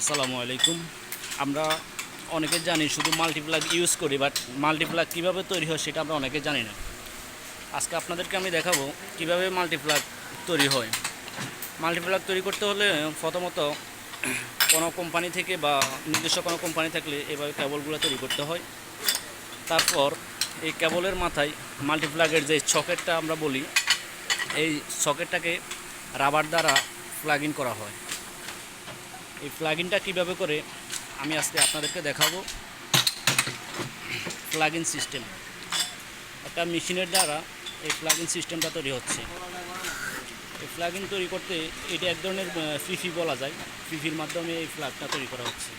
আসসালামু আলাইকুম। আমরা অনেকে জানি শুধু মাল্টিপ্লাগ ইউজ করি, বাট মাল্টিপ্লাগ কীভাবে তৈরি হয় সেটা আমরা অনেকে জানি না। আজকে আপনাদেরকে আমি দেখাবো কিভাবে মাল্টিপ্লাগ তৈরি হয়। মাল্টিপ্লাগ তৈরি করতে হলে প্রথমত কোনো কোম্পানি থেকে বা নিজস্ব কোনো কোম্পানি থাকলে এভাবে কেবলগুলো তৈরি করতে হয়। তারপর এই কেবলের মাথায় মাল্টিপ্লাগের যে সকেটটা আমরা বলি, এই সকেটটাকে রাবার দ্বারা প্লাগ ইন করা হয়। এই প্লাগ ইনটা কীভাবে করে আমি আজকে আপনাদেরকে দেখাবো। প্লাগ ইন সিস্টেম, একটা মেশিনের দ্বারা এই প্লাগ ইন সিস্টেমটা তৈরি হচ্ছে। এই প্লাগ ইন তৈরি করতে এটা এক ধরনের ফিফি বলা যায়। ফিফির মাধ্যমে এই প্লাগটা তৈরি করা হচ্ছে।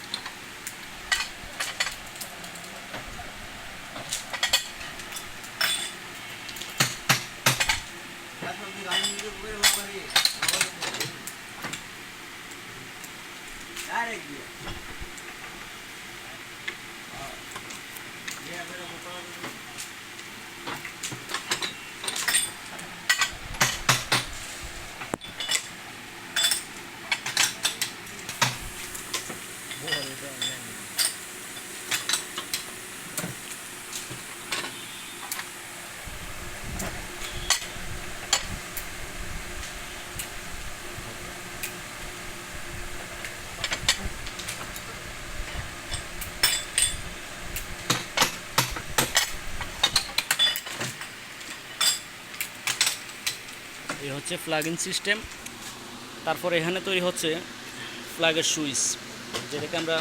এই হচ্ছে প্লাগ ইন সিস্টেম। তারপর এখানে তৈরি হচ্ছে প্লাগের সুইচ, যেটাকে আমরা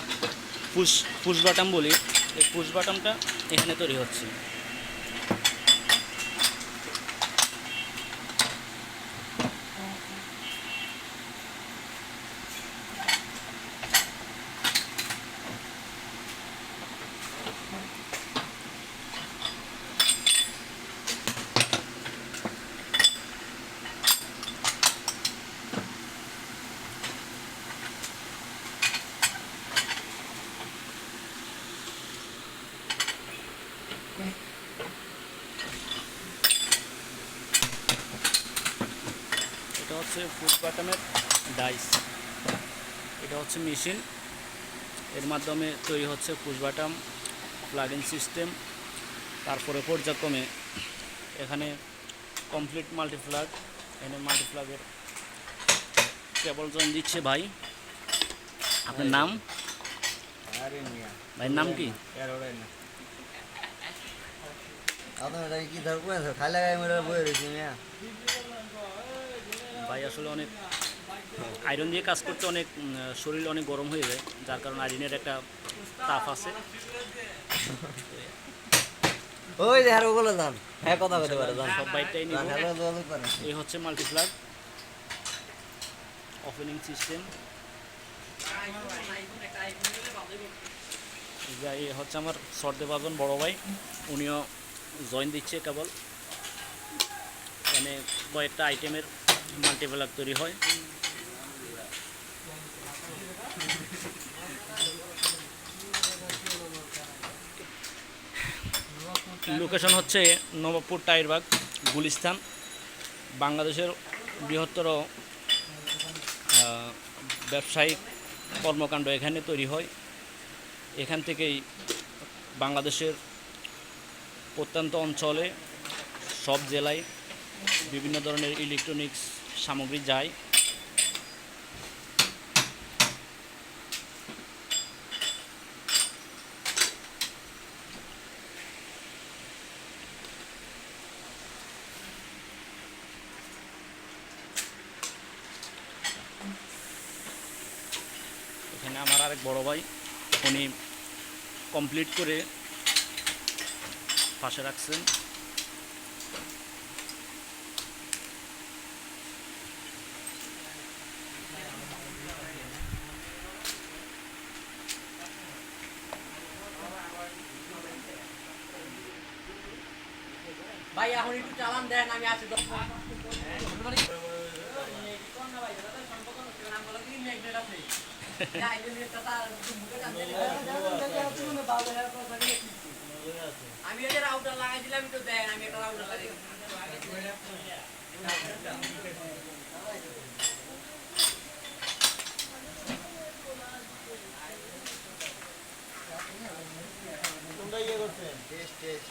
পুশ বাটন বলি। এই পুশ বাটনটা এখানে তৈরি হচ্ছে। এটা হচ্ছে পুশ বাটনের ডাইস, এটা হচ্ছে মেশিন। এর মাধ্যমে তৈরি হচ্ছে push button plug in system. তারপরে পর্যায়ক্রমে এখানে কমপ্লিট মাল্টিপ্লাগ, এখানে মাল্টিপ্লাগের কেবল জয়েন দিচ্ছে ভাই। আপনার নাম? ভাইয়ের নাম কি? ভাই আসলে অনেক আয়রন দিয়ে কাজ করতে অনেক শরীর অনেক গরম হয়ে যায়, যার কারণে আয়রনের একটা তাপ আছে। ওই যে হারো বলে যান, হ্যাঁ কথা বলতে পারে যান, সব বাইকটাই নিব। হ্যালো যোগাযোগ করেন। এই হচ্ছে মাল্টিপ্লাগ ওপেনিং সিস্টেম। এই হচ্ছে আমার সর্দেবাজন বড় ভাই, উনিও জয়েন দিচ্ছে কেবল। এখানে কয়েকটা আইটেমের মাল্টিপ্লাগ তৈরি হয়। লোকেশন হচ্ছে নবাবপুর টায়ারবাগ, গুলিস্তান। বাংলাদেশের বৃহত্তর ব্যবসায়িক কর্মকাণ্ড এখানে তৈরি হয়। এখান থেকেই বাংলাদেশের প্রত্যন্ত অঞ্চলে সব জেলায় বিভিন্ন ধরনের ইলেকট্রনিক্স সামগ্রী যায়। এখানে আমার আরেক বড় ভাই, উনি কমপ্লিট করে পাশে রাখছেন। ভাই এখন একটু চালান দেন, আমি আছি তো। আমি ওই যে রাউটার লাগাই দিলাম, একটু দেন, আমি একটা রাউটার লাগাই টেস্ট টেস্ট